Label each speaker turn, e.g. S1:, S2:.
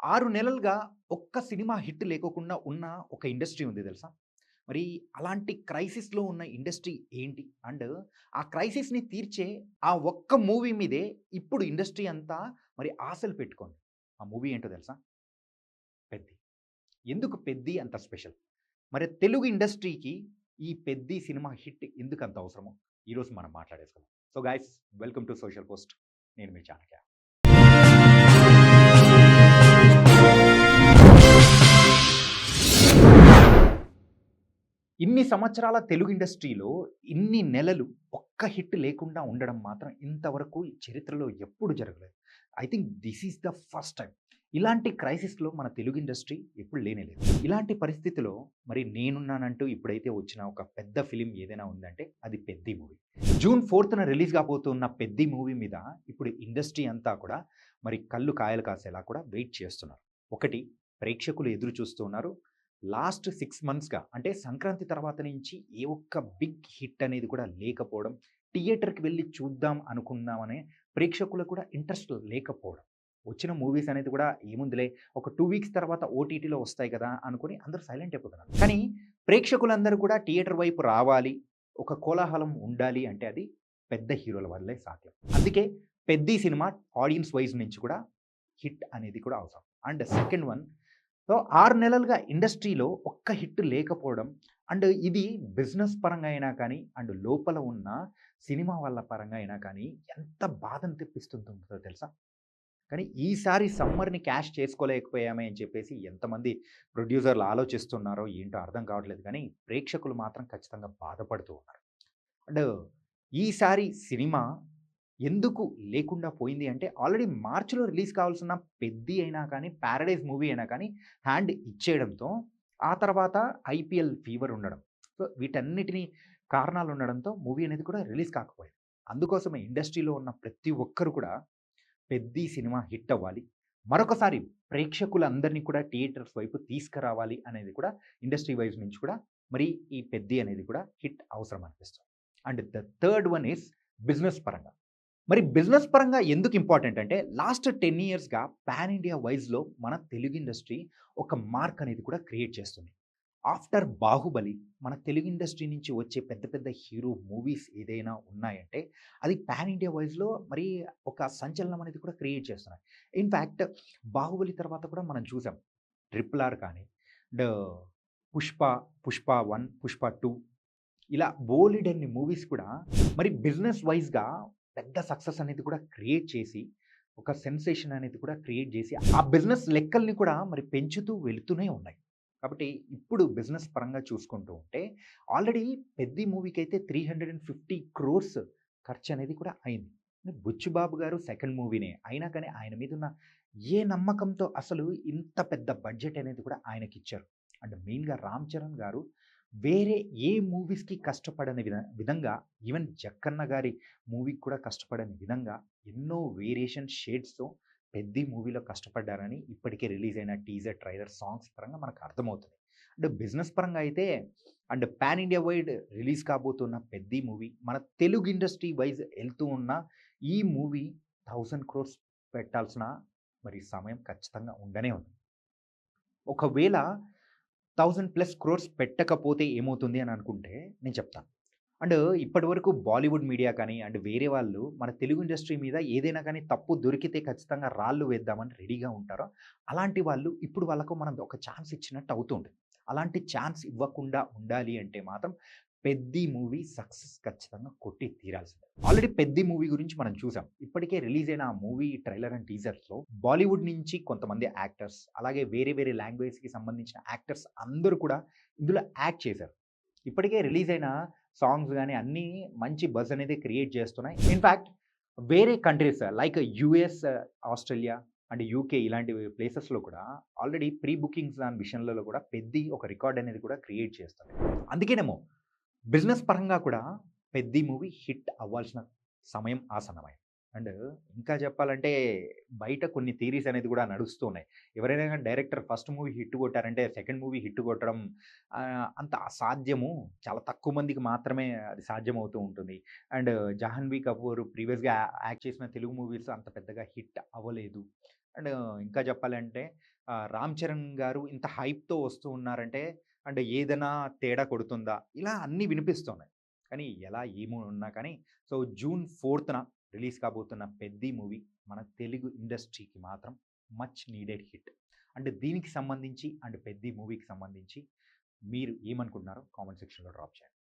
S1: 6 నెలలుగా ఒక్క cinema hit లేకోకుండా ఉన్న ఒక ఇండస్ట్రీ ఉంది తెలుసా? మరి అలాంటి క్రైసిస్‌లో ఉన్న ఇండస్ట్రీ ఏంటి? అండ్ ఆ క్రైసిస్‌ని తీర్చే ఆ ఒక్క మూవీ మీదే ఇప్పుడు ఇండస్ట్రీ అంతా మరి ఆశలు పెట్టుకుంది. ఆ మూవీ ఏంటో తెలుసా? 'పెద్ది.' ఎందుకు 'పెద్ది' అంత స్పెషల్? మరి తెలుగు ఇండస్ట్రీకి ఈ 'పెద్ది' సినిమా హిట్ ఎందుకంత అవసరమో ఈరోజు మనం మాట్లాడేసుకుందాం. So guys, welcome to social post. నేను మీ చాణక్య. ఇన్ని సంవత్సరాల తెలుగు ఇండస్ట్రీలో ఇన్ని నెలలు ఒక్క హిట్ లేకుండా ఉండడం మాత్రం ఇంతవరకు ఈ చరిత్రలో ఎప్పుడు జరగలేదు. I think this is the first time. ఇలాంటి క్రైసిస్‌లో మన తెలుగు ఇండస్ట్రీ ఎప్పుడు లేనేలేదు. ఇలాంటి పరిస్థితిలో మరి నేనున్నానంటూ ఇప్పుడైతే వచ్చిన ఒక పెద్ద ఫిల్మ్ ఏదైనా ఉందంటే అది 'పెద్ది' మూవీ. జూన్ 4థ్ రిలీజ్ కాబోతున్న 'పెద్ది' మూవీ మీద ఇప్పుడు ఇండస్ట్రీ అంతా కూడా మరి కళ్ళు కాయలు కాసేలా కూడా వెయిట్ చేస్తున్నారు. ఒకటి, ప్రేక్షకులు ఎదురు చూస్తూ ఉన్నారు. లాస్ట్ 6 మంత్స్‌గా అంటే సంక్రాంతి తర్వాత నుంచి ఏ ఒక్క బిగ్ హిట్ అనేది కూడా లేకపోవడం, థియేటర్‌కి వెళ్లి చూద్దాం అనుకుందామనే ప్రేక్షకులకు కూడా ఇంట్రెస్ట్ లేకపోవడం. వచ్చిన మూవీస్ అనేది కూడా ఏముందిలే ఒక 2 వీక్స్ తర్వాత ఓటీటీలో వస్తాయి కదా అనుకుని అందరూ సైలెంట్ అయిపోతున్నారు. కానీ ప్రేక్షకులందరూ కూడా థియేటర్ వైపు రావాలి, ఒక కోలాహలం ఉండాలి అంటే అది పెద్ద హీరోల వల్లే సాధ్యం. అందుకే 'పెద్ది' సినిమా ఆడియన్స్ వైస్ నుంచి కూడా హిట్ అనేది కూడా అవసరం. అండ్ సెకండ్ వన్, సో 6 నెలలుగా ఇండస్ట్రీలో ఒక్క హిట్ లేకపోవడం అండ్ ఇది బిజినెస్ పరంగా అయినా కానీ అండ్ లోపల ఉన్న సినిమా వాళ్ళ పరంగా అయినా కానీ ఎంత బాధను తెప్పిస్తుంటుందో తెలుసా? కానీ ఈసారి సమ్మర్‌ని క్యాష్ చేసుకోలేకపోయామే అని చెప్పేసి ఎంతమంది ప్రొడ్యూసర్‌లు ఆలోచిస్తున్నారో ఏంటో అర్థం కావట్లేదు కానీ ప్రేక్షకులు మాత్రం ఖచ్చితంగా బాధపడుతూ ఉన్నారు. అండ్ ఈసారి సినిమా ఎందుకు లేకుండా పోయింది అంటే, ఆల్రెడీ మార్చ్‌లో రిలీజ్ కావాల్సిన 'పెద్ది' అయినా కానీ, 'పారడైజ్' మూవీ అయినా కానీ హ్యాండ్ ఇచ్చేయడంతో, ఆ తర్వాత ఐపీఎల్ ఫీవర్ ఉండడం. సో, వీటన్నిటిని కారణాలు ఉండడంతో మూవీ అనేది కూడా రిలీజ్ కాకపోయింది. అందుకోసమే ఇండస్ట్రీలో ఉన్న ప్రతి ఒక్కరు కూడా 'పెద్ది' సినిమా హిట్ అవ్వాలి. మరొకసారి ప్రేక్షకులందరినీ కూడా థియేటర్స్ వైపు తీసుకురావాలి అనేది కూడా ఇండస్ట్రీ వైస్ నుంచి కూడా మరి ఈ 'పెద్ది' అనేది కూడా హిట్ అవసరం అనిపిస్తుంది. And the third one is business పరంగా. మరి బిజినెస్ పరంగా ఎందుకు ఇంపార్టెంట్ అంటే, లాస్ట్ 10 ఇయర్స్‌గా పాన్ ఇండియా వైస్‌లో మన తెలుగు ఇండస్ట్రీ ఒక మార్క్ అనేది కూడా క్రియేట్ చేస్తుంది. ఆఫ్టర్ 'బాహుబలి' మన తెలుగు ఇండస్ట్రీ నుంచి వచ్చే పెద్ద పెద్ద హీరో మూవీస్ ఏదైనా ఉన్నాయంటే, అది పాన్ ఇండియా వైస్‌లో మరి ఒక సంచలనం అనేది కూడా క్రియేట్ చేస్తున్నాయి. ఇన్‌ఫాక్ట్ 'బాహుబలి' తర్వాత కూడా మనం చూసాం. 'ట్రిపుల్ ఆర్' కానీ, అండ్ 'పుష్ప 1', 'పుష్ప 2' ఇలా బోలెడన్ని మూవీస్ కూడా మరి బిజినెస్ వైస్‌గా పెద్ద సక్సెస్ అనేది కూడా క్రియేట్ చేసి, ఒక సెన్సేషన్ అనేది కూడా క్రియేట్ చేసి, ఆ బిజినెస్ లెక్కల్ని కూడా మరి పెంచుతూ వెళ్తూనే ఉన్నాయి. కాబట్టి ఇప్పుడు బిజినెస్ పరంగా చూసుకుంటూ ఉంటే, ఆల్రెడీ 'పెద్ది' మూవీకైతే 350 క్రోర్స్ ఖర్చనేది కూడా అయింది. 'బుచ్చిబాబు' గారు సెకండ్ మూవీనే. అయినా కానీ ఆయన మీదున్న ఏ నమ్మకంతో అసలు ఇంత పెద్ద బడ్జెట్ అనేది కూడా ఆయనకిచ్చారు. అండ్ మెయిన్‌గా 'రామ్ చరణ్' గారు వేరే ఏ మూవీస్‌కి కష్టపడని విధంగా ఈవెన్ 'జక్కన్న' గారి మూవీకి కూడా కష్టపడని విధంగా ఎన్నో వేరియేషన్ షేడ్స్‌తో 'పెద్ది' మూవీలో కష్టపడ్డారని ఇప్పటికే రిలీజ్ అయిన టీజర్, ట్రైలర్, సాంగ్స్ పరంగా మనకు అర్థమవుతుంది. అంటే బిజినెస్ పరంగా అయితే and pan India wide release కాబోతున్న 'పెద్ది' మూవీ మన తెలుగు ఇండస్ట్రీ వైస్ ఎళ్తూ ఉన్న ఈ మూవీ 1000 క్రోర్స్ పెట్టాల్సిన మరి సమయం ఖచ్చితంగా ఉండనే ఉంది. ఒకవేళ 1000+ క్రోర్స్ పెట్టకపోతే ఏమవుతుంది అని అనుకుంటే నేను చెప్తాను. అండ్ ఇప్పటివరకు బాలీవుడ్ మీడియా కానీ, అండ్ వేరే వాళ్ళు మన తెలుగు ఇండస్ట్రీ మీద ఏదైనా కానీ తప్పు దొరికితే ఖచ్చితంగా రాళ్ళు వేద్దామని రెడీగా ఉంటారో, అలాంటి వాళ్ళు ఇప్పుడు వాళ్ళకు మనం ఒక ఛాన్స్ ఇచ్చినట్టు అవుతుంది. అలాంటి ఛాన్స్ ఇవ్వకుండా ఉండాలి అంటే మాత్రం 'పెద్ది' మూవీ సక్సెస్ ఖచ్చితంగా కొట్టి తీరాల్సిందే. ఆల్రెడీ 'పెద్ది' మూవీ గురించి మనం చూసాం. ఇప్పటికే రిలీజ్ అయిన ఆ మూవీ ట్రైలర్ అండ్ టీజర్స్‌లో బాలీవుడ్ నుంచి కొంతమంది యాక్టర్స్, అలాగే వేరే వేరే లాంగ్వేజ్‌కి సంబంధించిన యాక్టర్స్ అందరూ కూడా ఇందులో యాక్ట్ చేశారు. ఇప్పటికే రిలీజ్ అయిన సాంగ్స్ గాని అన్నీ మంచి బజ్ అనేది క్రియేట్ చేస్తున్నాయి. ఇన్‌ఫాక్ట్ వేరే countries like US, Australia and UK ఇలాంటి ప్లేసెస్‌లో కూడా ఆల్రెడీ ప్రీ బుకింగ్స్ దాని విషయంలో కూడా 'పెద్ది' ఒక రికార్డ్ అనేది కూడా క్రియేట్ చేస్తుంది. అందుకేనేమో బిజినెస్ పరంగా కూడా 'పెద్ది' మూవీ హిట్ అవ్వాల్సిన సమయం ఆసన్నమైంది. అండ్ ఇంకా చెప్పాలంటే బయట కొన్ని థియరీస్ అనేది కూడా నడుస్తూ ఉన్నాయి. ఎవరైనా గాని డైరెక్టర్ ఫస్ట్ మూవీ హిట్ కొట్టారంటే సెకండ్ మూవీ హిట్ కొట్టడం అంత అసాధ్యము. చాలా తక్కువ మందికి మాత్రమే అది సాధ్యమవుతూ ఉంటుంది. అండ్ 'జాహ్నవి కపూర్' ప్రీవియస్‌గా యాక్ట్ చేసిన తెలుగు మూవీస్ అంత పెద్దగా హిట్ అవ్వలేదు. అండ్ ఇంకా చెప్పాలంటే రామ్ చరణ్ గారు ఇంత హైప్‌తో వస్తూ ఉన్నారంటే, అంటే ఏదైనా తేడా కొడుతుందా? ఇలా అన్నీ వినిపిస్తున్నాయి. కానీ ఎలా ఏమున్నా కానీ, సో జూన్ 4థ్‌న రిలీజ్ కాబోతున్న 'పెద్ది' మూవీ మన తెలుగు ఇండస్ట్రీకి మాత్రం మచ్ నీడెడ్ హిట్. అంటే దీనికి సంబంధించి అండ్ 'పెద్ది' మూవీకి సంబంధించి మీరు ఏమనుకుంటున్నారో కామెంట్ సెక్షన్‌లో డ్రాప్ చేయండి.